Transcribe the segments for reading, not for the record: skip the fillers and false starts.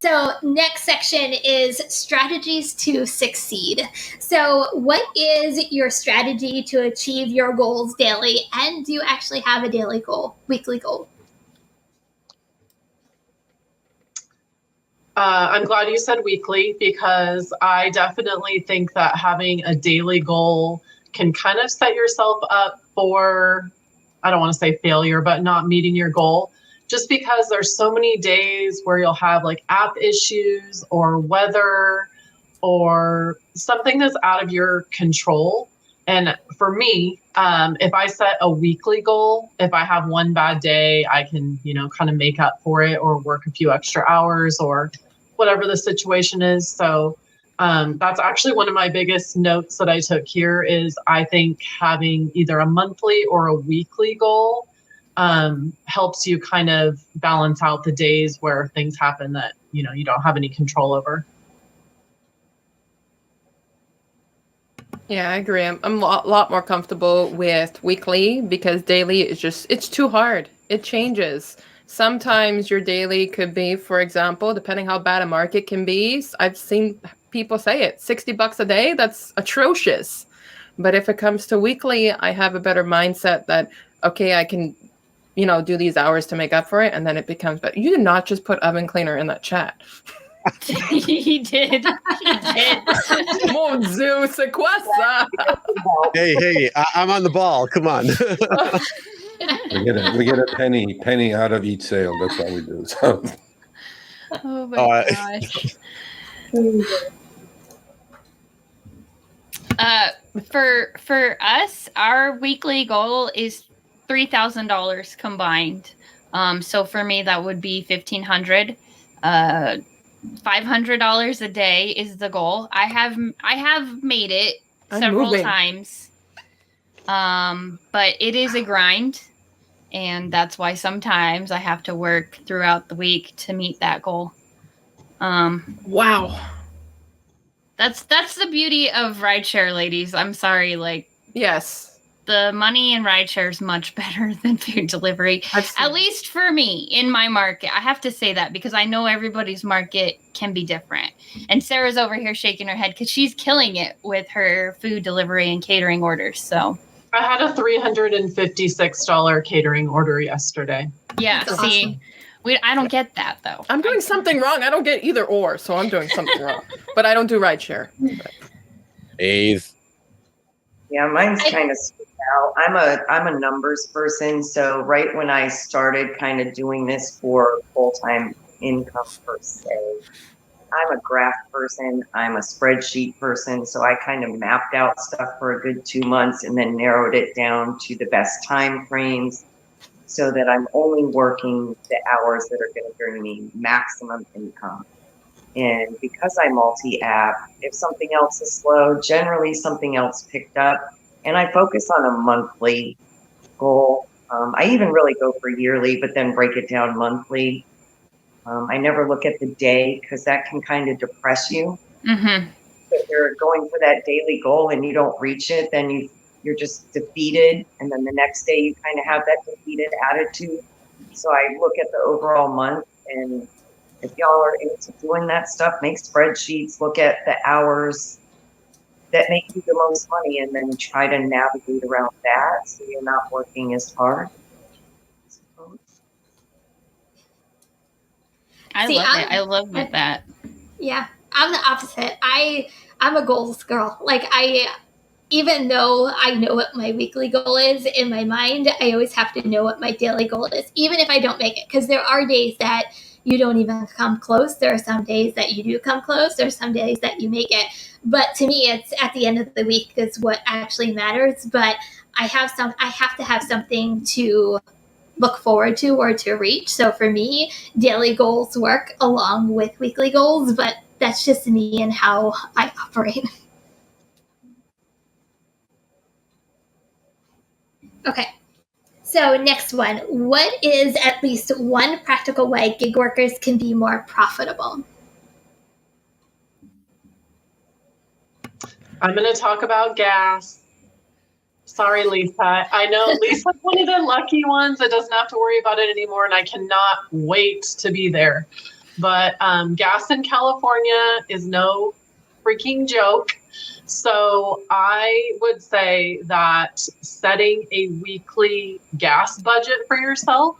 So next section is strategies to succeed. So what is your strategy to achieve your goals daily? And do you actually have a daily goal, weekly goal? I'm glad you said weekly, because I definitely think that having a daily goal can kind of set yourself up for, I don't want to say failure, but not meeting your goal. Just because there's so many days where you'll have like app issues or weather or something that's out of your control. And for me, if I set a weekly goal, if I have one bad day, I can, kind of make up for it or work a few extra hours or whatever the situation is. So that's actually one of my biggest notes that I took here is I think having either a monthly or a weekly goal helps you kind of balance out the days where things happen that, you don't have any control over. Yeah, I agree. I'm a lot more comfortable with weekly because daily is it's too hard. It changes. Sometimes your daily could be, for example, depending how bad a market can be, I've seen people say it, $60 a day, that's atrocious. But if it comes to weekly, I have a better mindset that, okay, I can, do these hours to make up for it. And then it becomes better. You did not just put oven cleaner in that chat. He did. Mon Dieu, c'est quoi ça? Hey, I'm on the ball. Come on. We get a penny out of each sale. That's all we do. So. Oh my gosh. For us, our weekly goal is $3,000 combined. So for me, that would be $1,500. $500 a day is the goal. I have made it several times. But it is a grind, and that's why sometimes I have to work throughout the week to meet that goal. Wow. That's the beauty of rideshare, ladies. I'm sorry, yes. The money in rideshare is much better than food delivery, at least for me in my market. I have to say that because I know everybody's market can be different. And Sarah's over here shaking her head because she's killing it with her food delivery and catering orders. So I had a $356 catering order yesterday. Yeah, That's see, awesome. I don't get that though. I'm doing something wrong. I don't get either or, so I'm doing something wrong. But I don't do rideshare. A's. Yeah, mine's kind of out. I'm a numbers person, so right when I started kind of doing this for full-time income per se, I'm a graph person, I'm a spreadsheet person, so I kind of mapped out stuff for a good 2 months and then narrowed it down to the best time frames so that I'm only working the hours that are going to bring me maximum income. And because I multi-app, if something else is slow, generally something else picked up. And I focus on a monthly goal. I even really go for yearly, but then break it down monthly. I never look at the day because that can kind of depress you. Mm-hmm. If you're going for that daily goal and you don't reach it, then you're just defeated. And then the next day you kind of have that defeated attitude. So I look at the overall month, and if y'all are into doing that stuff, make spreadsheets, look at the hours that make you the most money, and then try to navigate around that so you're not working as hard. I love that. Yeah, I'm the opposite. I'm a goals girl. Even though I know what my weekly goal is in my mind, I always have to know what my daily goal is, even if I don't make it. Because there are days that you don't even come close. There are some days that you do come close. There are some days that you make it. But to me, it's at the end of the week that's what actually matters. But I have to have something to look forward to or to reach. So for me, daily goals work along with weekly goals, but that's just me and how I operate. Okay. So next one, what is at least one practical way gig workers can be more profitable? I'm going to talk about gas. Sorry, Lisa. I know Lisa's one of the lucky ones that doesn't have to worry about it anymore, and I cannot wait to be there. but gas in California is no freaking joke. So I would say that setting a weekly gas budget for yourself,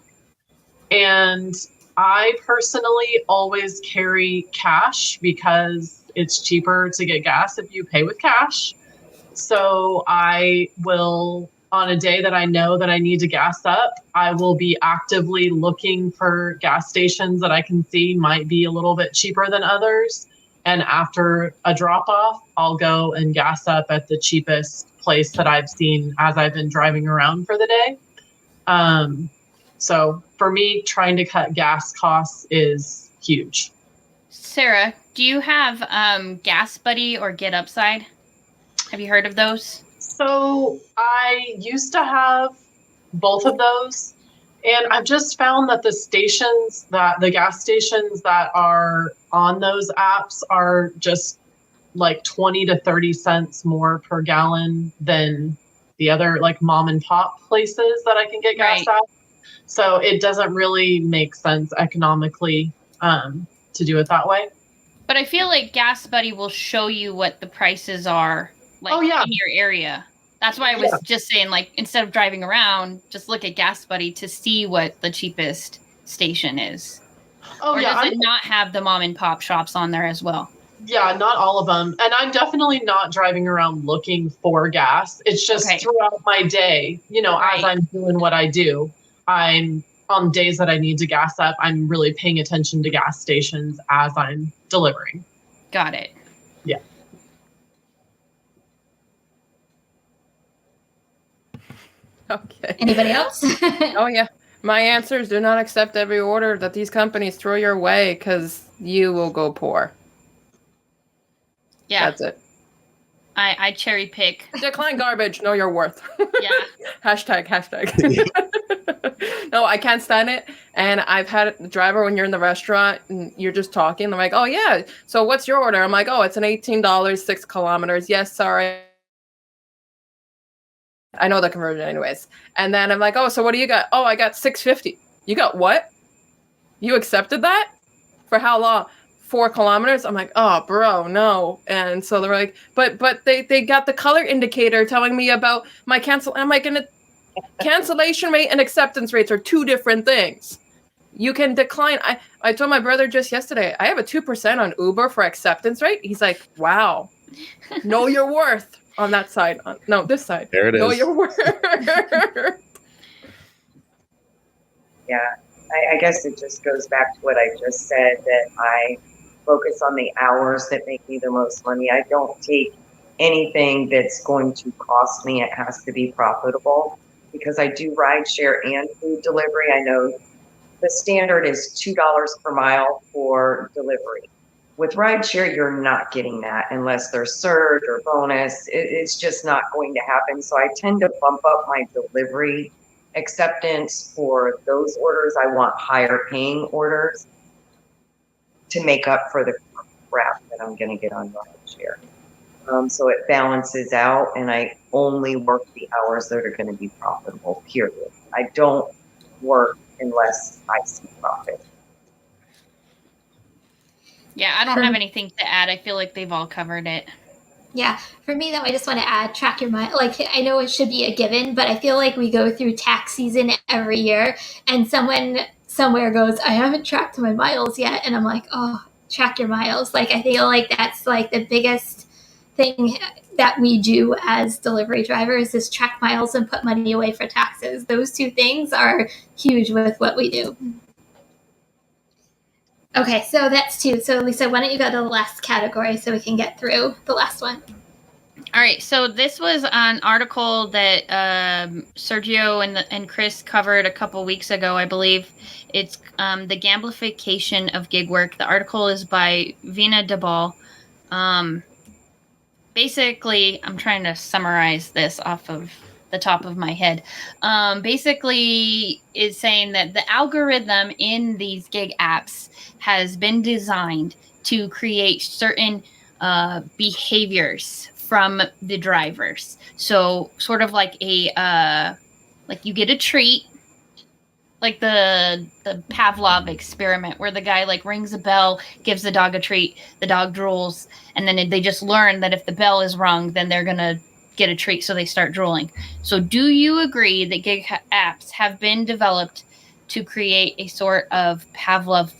and I personally always carry cash because it's cheaper to get gas if you pay with cash. So I will, on a day that I know that I need to gas up, I will be actively looking for gas stations that I can see might be a little bit cheaper than others. And after a drop off, I'll go and gas up at the cheapest place that I've seen as I've been driving around for the day. So for me, trying to cut gas costs is huge. Sarah, do you have Gas Buddy or Get Upside? Have you heard of those? So I used to have both of those. And I've just found that the gas stations that are on those apps are just like 20 to 30 cents more per gallon than the other like mom and pop places that I can get gas at. So it doesn't really make sense economically to do it that way. But I feel like Gas Buddy will show you what the prices are in your area. That's why I was just saying, like, instead of driving around, just look at Gas Buddy to see what the cheapest station is. Or does it not have the mom and pop shops on there as well? Yeah, not all of them. And I'm definitely not driving around looking for gas. It's just throughout my day, as I'm doing what I do, I'm on days that I need to gas up, I'm really paying attention to gas stations as I'm delivering. Got it. Yeah. Okay. Anybody else? Oh, yeah. My answer is do not accept every order that these companies throw your way because you will go poor. Yeah. That's it. I cherry pick. Decline garbage. Know your worth. Yeah. hashtag. No, I can't stand it. And I've had a driver when you're in the restaurant and you're just talking. They're like, oh, yeah. So what's your order? I'm like, oh, it's an $18, 6 kilometers. Yes, sorry. I know the conversion anyways. And then I'm like, oh, so what do you got? Oh, I got $6.50. You got what? You accepted that? For how long? 4 kilometers? I'm like, oh, bro, no. And so they're like, but they got the color indicator telling me about my cancel. I'm like, cancellation rate and acceptance rates are 2 different things. You can decline. I told my brother just yesterday, I have a 2% on Uber for acceptance rate. He's like, wow, know your worth. On that side. No, this side. There it is. Know your worth. Yeah, I guess it just goes back to what I just said, that I focus on the hours that make me the most money. I don't take anything that's going to cost me. It has to be profitable because I do rideshare and food delivery. I know the standard is $2 per mile for delivery. With rideshare, you're not getting that unless there's surge or bonus. It's just not going to happen. So I tend to bump up my delivery acceptance for those orders. I want higher paying orders to make up for the crap that I'm going to get on rideshare. So it balances out, and I only work the hours that are going to be profitable, period. I don't work unless I see profit. Yeah, I don't have anything to add. I feel like they've all covered it. Yeah, for me though, I just want to add track your miles. Like, I know it should be a given, but I feel like we go through tax season every year, and someone somewhere goes, "I haven't tracked my miles yet," and I'm like, "Oh, track your miles!" Like, I feel like that's like the biggest thing that we do as delivery drivers is track miles and put money away for taxes. Those 2 things are huge with what we do. Okay, so that's 2. So Lisa, why don't you go to the last category so we can get through the last one? All right, so this was an article that Sergio and Chris covered a couple weeks ago, I believe. It's the gamification of gig work. The article is by Vina Debal. Basically, I'm trying to summarize this off of the top of my head. Basically, is saying that the algorithm in these gig apps has been designed to create certain behaviors from the drivers. So sort of like like you get a treat like the Pavlov experiment where the guy like rings a bell, gives the dog a treat, the dog drools, and then they just learn that if the bell is rung, then they're gonna get a treat, so they start drooling. So do you agree that gig apps have been developed to create a sort of Pavlov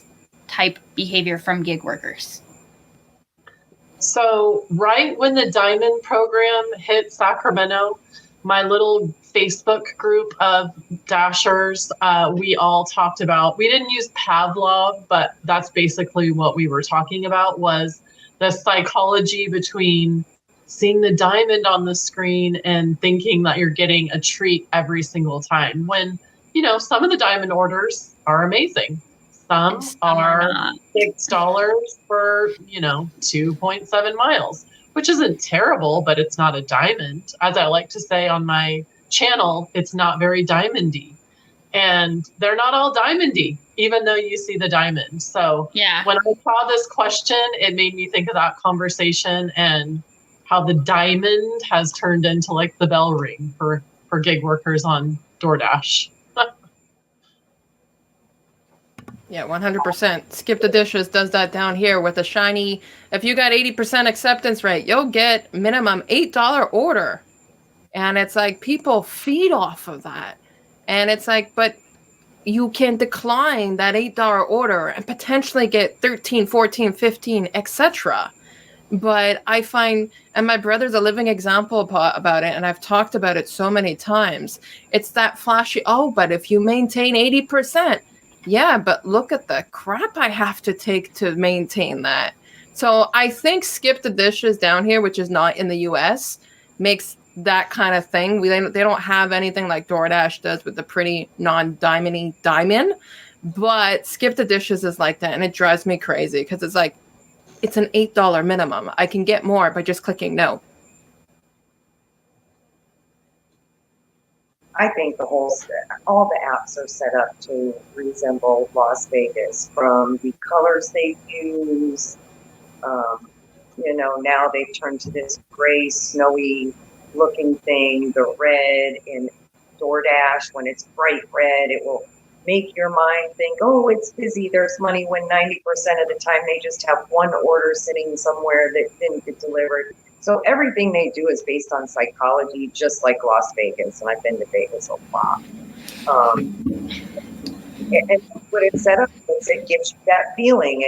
type behavior from gig workers? So right when the Diamond program hit Sacramento, my little Facebook group of Dashers, we all talked about, we didn't use Pavlov, but that's basically what we were talking about, was the psychology between seeing the diamond on the screen and thinking that you're getting a treat every single time, when, you know, some of the diamond orders are amazing. Some are $6 for, you know, 2.7 miles, which isn't terrible, but it's not a diamond. As I like to say on my channel, it's not very diamondy. And they're not all diamondy, even though you see the diamond. So yeah, when I saw this question, it made me think of that conversation and how the diamond has turned into like the bell ring for gig workers on DoorDash. Yeah, 100%. Skip the Dishes does that down here with a shiny, if you got 80% acceptance rate, you'll get minimum $8 order. And it's like people feed off of that. And it's like, but you can decline that $8 order and potentially get 13, 14, 15, etc. But I find, and my brother's a living example about it, and I've talked about it so many times, it's that flashy, oh, but if you maintain 80%, yeah, but look at the crap I have to take to maintain that. So I think Skip the Dishes down here, which is not in the US, makes that kind of thing. They don't have anything like DoorDash does with the pretty non-diamondy diamond, but Skip the Dishes is like that, and it drives me crazy because it's like, it's an $8 minimum. I can get more by just clicking no. I think all the apps are set up to resemble Las Vegas, from the colors they use. You know, now they've turned to this gray, snowy looking thing, the red in DoorDash. When it's bright red, it will make your mind think, oh, it's busy, there's money, when 90% of the time they just have one order sitting somewhere that didn't get delivered. So everything they do is based on psychology, just like Las Vegas, and I've been to Vegas a lot. And what it's set up is, it gives you that feeling.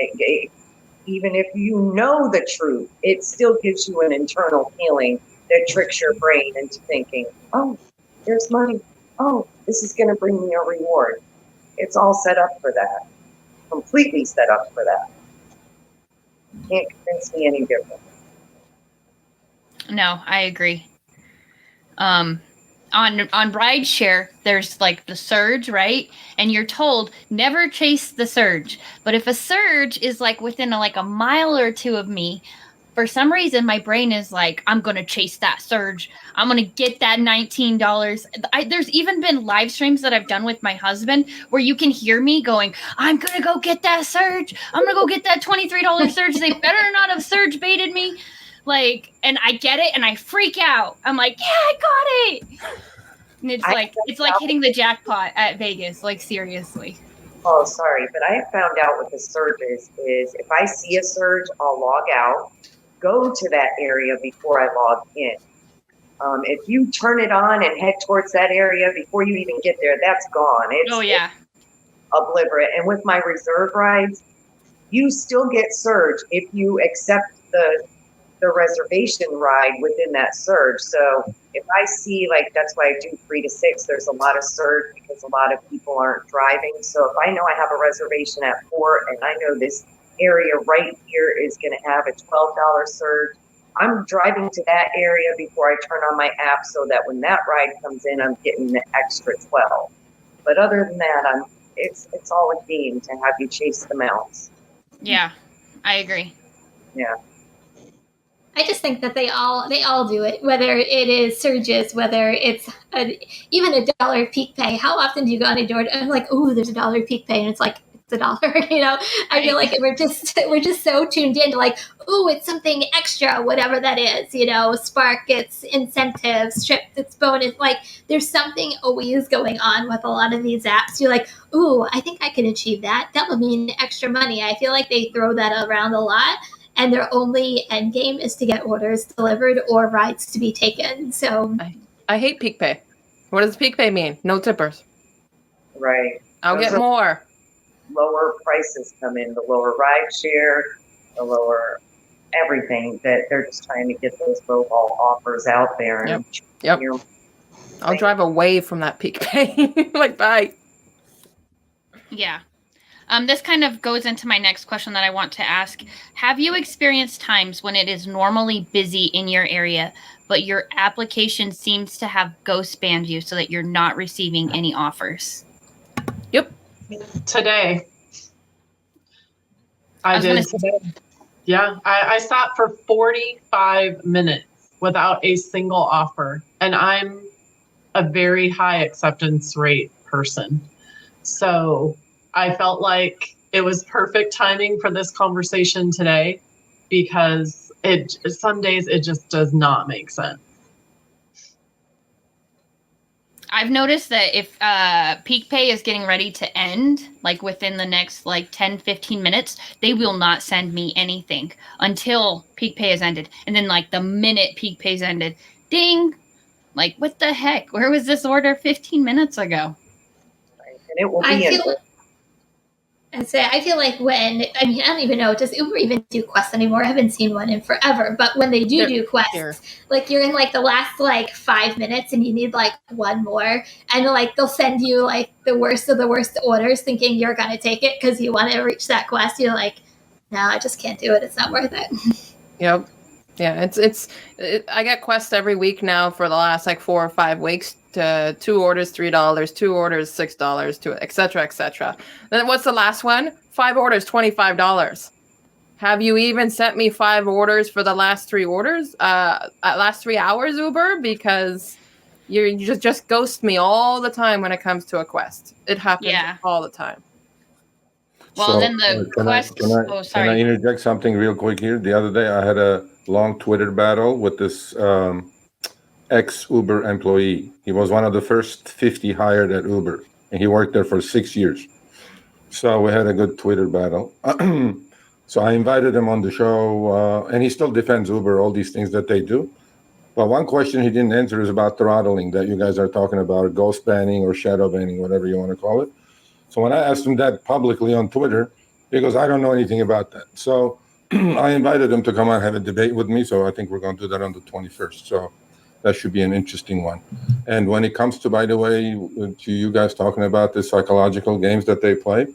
Even if you know the truth, it still gives you an internal feeling that tricks your brain into thinking, oh, there's money. Oh, this is going to bring me a reward. It's all set up for that. Completely set up for that. Can't convince me any different. No, I agree. On RideShare, there's like the surge, right? And you're told never chase the surge. But if a surge is like within a mile or two of me, for some reason my brain is like, I'm gonna chase that surge. I'm gonna get that $19. There's even been live streams that I've done with my husband where you can hear me going, I'm gonna go get that surge. I'm gonna go get that $23 surge. They better not have surge baited me. Like, and I get it and I freak out. I'm like, yeah, I got it. And it's like hitting the jackpot at Vegas, like seriously. Oh, sorry, but I have found out what the surge is if I see a surge, I'll log out, go to that area before I log in. If you turn it on and head towards that area before you even get there, that's gone. It's obliterate. And with my reserve rides, you still get surge if you accept the reservation ride within that surge. So if I see, like, that's why I do 3 to 6, there's a lot of surge because a lot of people aren't driving. So if I know I have a reservation at 4 and I know this area right here is going to have a $12 surge, I'm driving to that area before I turn on my app so that when that ride comes in, I'm getting the extra 12. But other than that, it's all a game to have you chase the mounts. Yeah, I agree. Yeah. I just think that they all do it, whether it is surges, whether it's even $1 peak pay. How often do you go on a door? I'm like, ooh, there's $1 peak pay, and it's like a dollar. You know, I feel like we're just so tuned in to like, ooh, it's something extra, whatever that is. You know, Spark, it's incentives, Trip, it's bonus. Like, there's something always going on with a lot of these apps. You're like, ooh, I think I can achieve that. That will mean extra money. I feel like they throw that around a lot, and their only end game is to get orders delivered or rides to be taken. So I hate peak pay. What does peak pay mean? No tippers. Right. I'll get more. Lower prices come in, the lower ride share, the lower everything, that they're just trying to get those lowball offers out there. And Yep. I'll drive away from that peak pay. Like, bye. Yeah. This kind of goes into my next question that I want to ask. Have you experienced times when it is normally busy in your area, but your application seems to have ghost banned you so that you're not receiving any offers? Yep. Today. I did today. Yeah. I sat for 45 minutes without a single offer. And I'm a very high acceptance rate person. So I felt like it was perfect timing for this conversation today, because some days it just does not make sense. I've noticed that if peak pay is getting ready to end, like within the next 10, 15 minutes, they will not send me anything until peak pay is ended. And then the minute peak pay's ended, ding, like, what the heck? Where was this order 15 minutes ago? And it will be I feel like I don't even know, does Uber even do quests anymore? I haven't seen one in forever. But when they do quests, you're in the last 5 minutes and you need one more, and they'll send you the worst of the worst orders, thinking you're gonna take it because you want to reach that quest. You're like, no, I just can't do it. It's not worth it. Yep. Yeah, I get quests every week now for the last 4 or 5 weeks. To 2 orders, $3, 2 orders, $6, et cetera, et cetera. Then what's the last one? 5 orders, $25. Have you even sent me 5 orders for the last 3 orders? Last 3 hours, Uber? Because you just ghost me all the time when it comes to a quest. It happens all the time. Well, then the quest. Can I interject something real quick here? The other day, I had a long Twitter battle with this ex-Uber employee. He was one of the first 50 hired at Uber, and he worked there for 6 years. So we had a good Twitter battle. So I invited him on the show, and he still defends Uber, all these things that they do. But one question he didn't answer is about throttling that you guys are talking about, ghost banning or shadow banning, whatever you want to call it. So when I asked him that publicly on Twitter, he goes, I don't know anything about that. So I invited him to come and have a debate with me. So I think we're going to do that on the 21st. So that should be an interesting one. And when it comes to, by the way, to you guys talking about the psychological games that they play,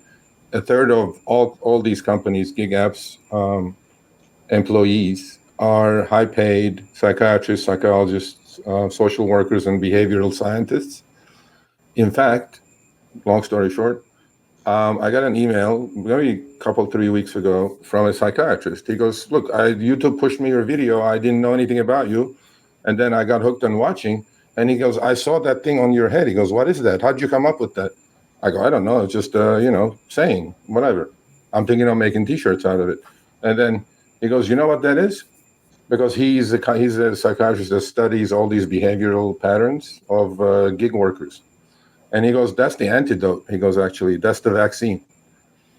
a third of all these companies, gig apps, employees are high-paid psychiatrists, psychologists, social workers, and behavioral scientists. In fact, long story short, I got an email maybe a couple, 3 weeks ago from a psychiatrist. He goes, look, YouTube pushed me your video. I didn't know anything about you. And then I got hooked on watching. And he goes, I saw that thing on your head. He goes, what is that? How'd you come up with that? I go, I don't know. It's just, saying, whatever. I'm thinking of making T-shirts out of it. And then he goes, you know what that is? Because he's a psychiatrist that studies all these behavioral patterns of gig workers. And he goes, that's the antidote. He goes, actually, that's the vaccine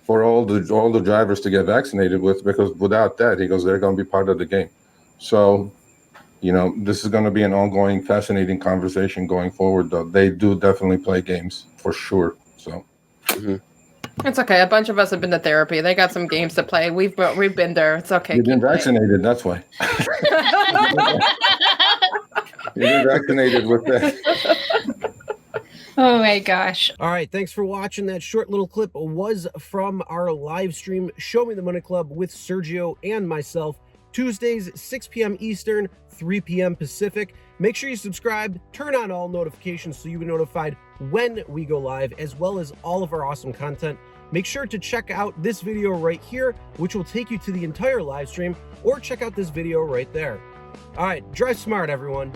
for all the drivers to get vaccinated with, because without that, he goes, they're going to be part of the game. So, this is going to be an ongoing, fascinating conversation going forward, though. They do definitely play games for sure. So It's okay. A bunch of us have been to therapy. They got some games to play. We've been there. It's okay. You've been vaccinated. That's why. You've been vaccinated with that. Oh my gosh. All right, thanks for watching. That short little clip was from our live stream, Show Me the Money Club with Sergio and myself, Tuesdays, 6 p.m. Eastern, 3 p.m. Pacific. Make sure you subscribe, turn on all notifications so you'll be notified when we go live, as well as all of our awesome content. Make sure to check out this video right here, which will take you to the entire live stream, or check out this video right there. All right, drive smart, everyone.